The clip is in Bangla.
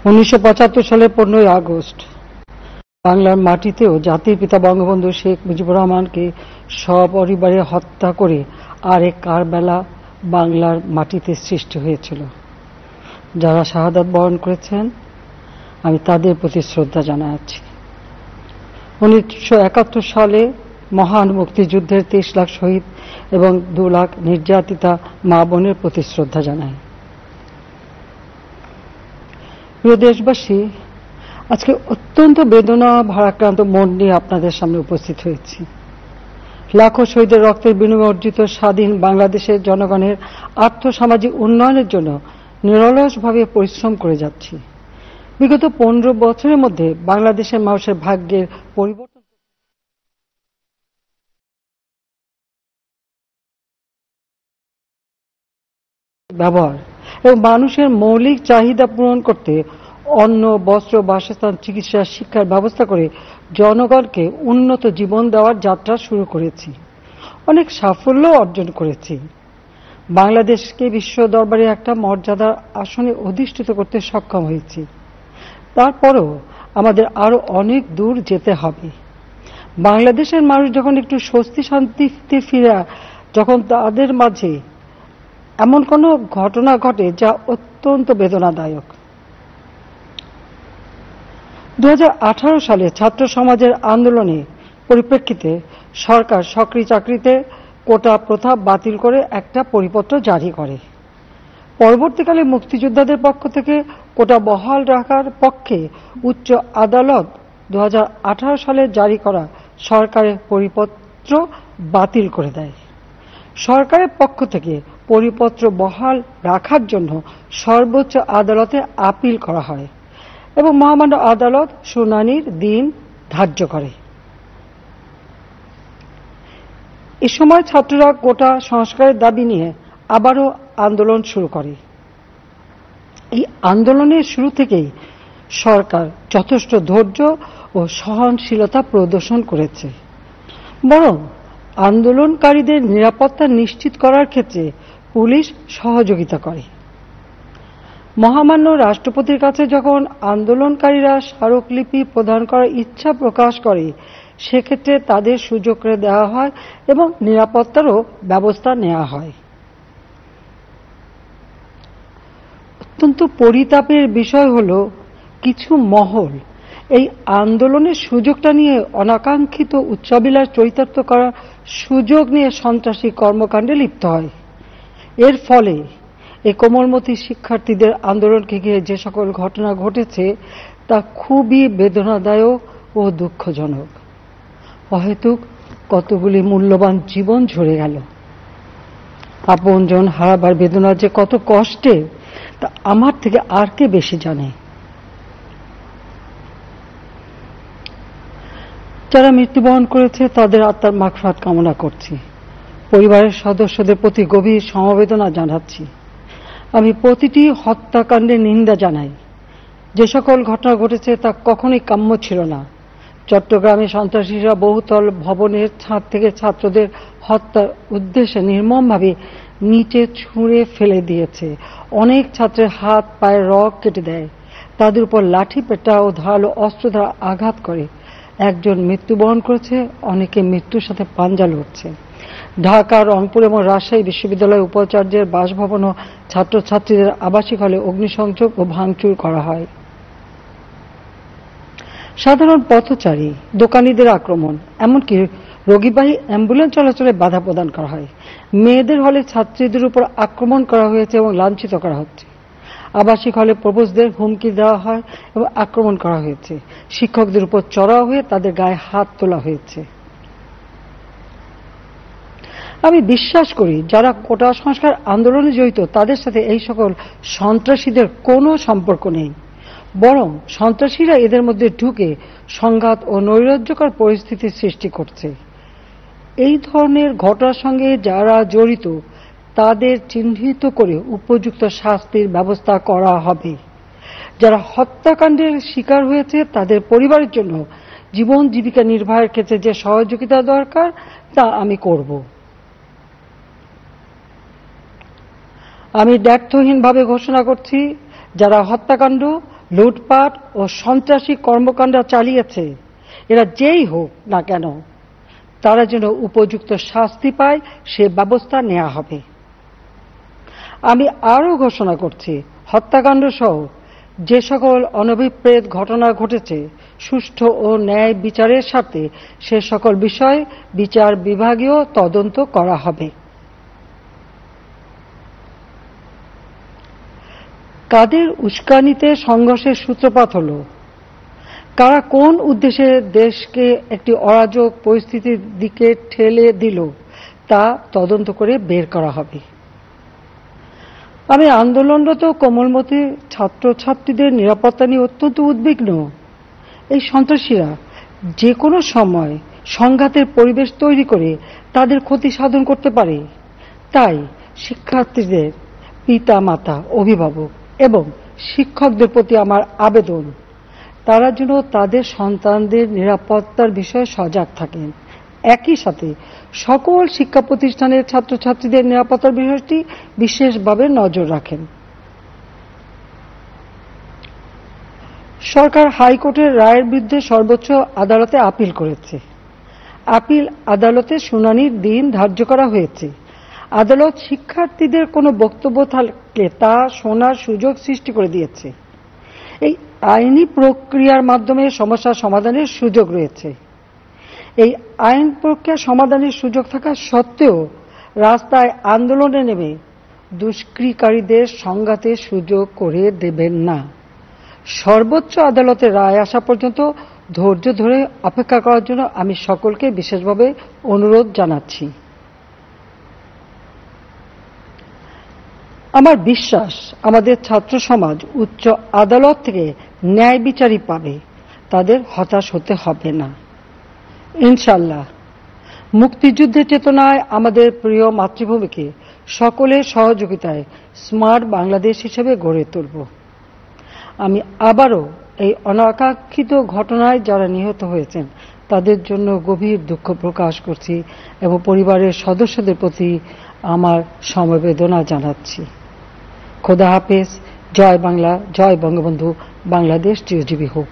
1975 সালের 15ই আগস্ট বাংলার মাটিতেও জাতির পিতা বঙ্গবন্ধু শেখ মুজিবুর রহমানকে সপরিবারে হত্যা করে আরেক কারবালা বাংলার মাটিতে সৃষ্টি হয়েছিল। যারা শাহাদাত বরণ করেছেন আমি তাদের প্রতি শ্রদ্ধা জানাচ্ছি। 1971 সালে মহান মুক্তিযুদ্ধের 23 লাখ শহীদ এবং 2 লাখ নির্যাতিতা মা বোনের প্রতি শ্রদ্ধা জানাই। প্রিয় দেশবাসী, আজকে অত্যন্ত বেদনা ভারাক্রান্ত মন নিয়ে আপনাদের সামনে উপস্থিত হয়েছি। লাখো শহীদের রক্তের বিনিময়ে অর্জিত স্বাধীন বাংলাদেশের জনগণের আর্থসামাজিক উন্নয়নের জন্য নিরলসভাবে পরিশ্রম করে যাচ্ছি। বিগত 15 বছরের মধ্যে বাংলাদেশের মানুষের ভাগ্যের পরিবর্তন ব্যবহার এবং মানুষের মৌলিক চাহিদা পূরণ করতে অন্ন, বস্ত্র, বাসস্থান, চিকিৎসা, শিক্ষার ব্যবস্থা করে জনগণকে উন্নত জীবন দেওয়ার যাত্রা শুরু করেছি। অনেক সাফল্য অর্জন করেছি। বাংলাদেশকে বিশ্ব দরবারে একটা মর্যাদার আসনে অধিষ্ঠিত করতে সক্ষম হয়েছি। তারপরও আমাদের আরো অনেক দূর যেতে হবে। বাংলাদেশের মানুষ যখন একটু স্বস্তি শান্তিতে ফিরে, যখন তাদের মাঝে এমন কোনো ঘটনা ঘটে যা অত্যন্ত বেদনাদায়ক। 2018 সালে ছাত্র সমাজের আন্দোলনে পরিপ্রেক্ষিতে সরকার সরকারি চাকরিতে কোটা প্রথা বাতিল করে একটা পরিপত্র জারি করে। পরবর্তীকালে মুক্তিযোদ্ধাদের পক্ষ থেকে কোটা বহাল রাখার পক্ষে উচ্চ আদালত 2018 সালে জারি করা সরকারের পরিপত্র বাতিল করে দেয়। সরকারের পক্ষ থেকে পরিপত্র বহাল রাখার জন্য সর্বোচ্চ আদালতে আপিল করা হয় এবং মহামান্য আদালত শুনানির দিন ধার্য করে। এ সময় ছাত্ররা কোটা সংস্কারের দাবি নিয়ে আবারও আন্দোলন শুরু করে। এই আন্দোলনের শুরু থেকেই সরকার যথেষ্ট ধৈর্য ও সহনশীলতা প্রদর্শন করেছে, বরং আন্দোলনকারীদের নিরাপত্তা নিশ্চিত করার ক্ষেত্রে পুলিশ সহযোগিতা করে। মহামান্য রাষ্ট্রপতির কাছে যখন আন্দোলনকারীরা স্মারকলিপি প্রদান করার ইচ্ছা প্রকাশ করে, সেক্ষেত্রে তাদের সুযোগ করে দেওয়া হয় এবং নিরাপত্তারও ব্যবস্থা নেওয়া হয়। অত্যন্ত পরিতাপের বিষয় হল, কিছু মহল এই আন্দোলনের সুযোগটা নিয়ে অনাকাঙ্ক্ষিত উচ্চাবিলাস চরিতার্থ করার সুযোগ নিয়ে সন্ত্রাসী কর্মকাণ্ডে লিপ্ত হয়। এর ফলে এই কোমলমতি শিক্ষার্থীদের আন্দোলনকে ঘিরে যে সকল ঘটনা ঘটেছে তা খুবই বেদনাদায়ক ও দুঃখজনক। অহেতুক কতগুলি মূল্যবান জীবন ঝরে গেল। আপনজন হারাবার বেদনা যে কত কষ্টে তা আমার থেকে আর কে বেশি জানে। যারা মৃত্যুবরণ করেছে তাদের আত্মার মাগফিরাত কামনা করছি। পরিবারের সদস্যদের প্রতি গভীর সমবেদনা জানাচ্ছি। আমি প্রতিটি হত্যাকাণ্ডের নিন্দা জানাই। যে সকল ঘটনা ঘটেছে তা কখনোই কাম্য ছিল না। চট্টগ্রামে সন্ত্রাসীরা বহুতল ভবনের ছাদ থেকে ছাত্রদের হত্যার উদ্দেশ্যে নির্মমভাবে নিচে ছুঁড়ে ফেলে দিয়েছে। অনেক ছাত্রের হাত পায়ের রগ কেটে দেয়, তাদের উপর লাঠি পেটা ও ধারালো অস্ত্র দ্বারা আঘাত করে। একজন মৃত্যুবরণ করেছে, অনেকে মৃত্যুর সাথে পাঞ্জা লড়ছে। ঢাকা, রংপুর এবং রাজশাহী বিশ্ববিদ্যালয়ের উপাচার্যের বাসভবন ও ছাত্রছাত্রীদের আবাসিক হলে অগ্নিসংযোগ ও ভাঙচুর করা হয়। সাধারণ পথচারী, দোকানীদের আক্রমণ, এমনকি রোগীবাহী অ্যাম্বুলেন্স চলাচলে বাধা প্রদান করা হয়। মেয়েদের হলে ছাত্রীদের উপর আক্রমণ করা হয়েছে এবং লাঞ্ছিত করা হচ্ছে। আবাসিক হলে প্রবোজদের হুমকি দেওয়া হয় এবং আক্রমণ করা হয়েছে। শিক্ষকদের উপর চড়াও হয়ে তাদের গায়ে হাত তোলা হয়েছে। আমি বিশ্বাস করি যারা কোটা সংস্কার আন্দোলনে জড়িত তাদের সাথে এই সকল সন্ত্রাসীদের কোনো সম্পর্ক নেই, বরং সন্ত্রাসীরা এদের মধ্যে ঢুকে সংঘাত ও নৈরাজ্যকর পরিস্থিতির সৃষ্টি করছে। এই ধরনের ঘটনার সঙ্গে যারা জড়িত তাদের চিহ্নিত করে উপযুক্ত শাস্তির ব্যবস্থা করা হবে। যারা হত্যাকাণ্ডের শিকার হয়েছে তাদের পরিবারের জন্য জীবন জীবিকা নির্বাহের ক্ষেত্রে যে সহযোগিতা দরকার তা আমি করব। আমি দ্ব্যর্থহীনভাবে ঘোষণা করছি, যারা হত্যাকাণ্ড লুটপাট ও সন্ত্রাসী কর্মকাণ্ড চালিয়েছে, এরা যেই হোক না কেন তারা যেন উপযুক্ত শাস্তি পায় সে ব্যবস্থা নেওয়া হবে। আমি আরও ঘোষণা করছি, হত্যাকাণ্ড সহ যে সকল অনভিপ্রেত ঘটনা ঘটেছে সুষ্ঠু ও ন্যায় বিচারের স্বার্থে সে সকল বিষয়ে বিচার বিভাগীয় তদন্ত করা হবে। কাদের উস্কানিতে সংঘর্ষের সূত্রপাত হল, কারা কোন উদ্দেশ্যে দেশকে একটি অরাজক পরিস্থিতির দিকে ঠেলে দিল তা তদন্ত করে বের করা হবে। আমি আন্দোলনরত কোমলমতি ছাত্রছাত্রীদের নিরাপত্তা নিয়ে অত্যন্ত উদ্বিগ্ন। এই সন্ত্রাসীরা যে কোনো সময় সংঘাতের পরিবেশ তৈরি করে তাদের ক্ষতি সাধন করতে পারে। তাই শিক্ষার্থীদের পিতা মাতা, অভিভাবক এবং শিক্ষকদের প্রতি আমার আবেদন, তারা যেন তাদের সন্তানদের নিরাপত্তার বিষয়ে সজাগ থাকেন। একই সাথে সকল শিক্ষা প্রতিষ্ঠানের ছাত্রছাত্রীদের নিরাপত্তার বিষয়টি বিশেষভাবে নজর রাখেন। সরকার হাইকোর্টের রায়ের বিরুদ্ধে সর্বোচ্চ আদালতে আপিল করেছে। আপিল আদালতে শুনানির দিন ধার্য করা হয়েছে। আদালত শিক্ষার্থীদের কোনো বক্তব্য থাকলে তা শোনার সুযোগ সৃষ্টি করে দিয়েছে। এই আইনি প্রক্রিয়ার মাধ্যমে সমস্যা সমাধানের সুযোগ রয়েছে। এই আইন প্রক্রিয়া সমাধানের সুযোগ থাকা সত্ত্বেও রাস্তায় আন্দোলনে নেমে দুষ্কৃতিকারীদের সংঘাতের সুযোগ করে দেবেন না। সর্বোচ্চ আদালতের রায় আসা পর্যন্ত ধৈর্য ধরে অপেক্ষা করার জন্য আমি সকলকে বিশেষভাবে অনুরোধ জানাচ্ছি। আমার বিশ্বাস, আমাদের ছাত্র সমাজ উচ্চ আদালত থেকে ন্যায় বিচারই পাবে, তাদের হতাশ হতে হবে না। ইনশাআল্লাহ মুক্তিযুদ্ধের চেতনায় আমাদের প্রিয় মাতৃভূমিকে সকলের সহযোগিতায় স্মার্ট বাংলাদেশ হিসেবে গড়ে তুলব। আমি আবারও এই অনাকাঙ্ক্ষিত ঘটনায় যারা নিহত হয়েছেন তাদের জন্য গভীর দুঃখ প্রকাশ করছি এবং পরিবারের সদস্যদের প্রতি আমার সমবেদনা জানাচ্ছি। খোদা হাফেজ। জয় বাংলা, জয় বঙ্গবন্ধু, বাংলাদেশ চিরজীবী হোক।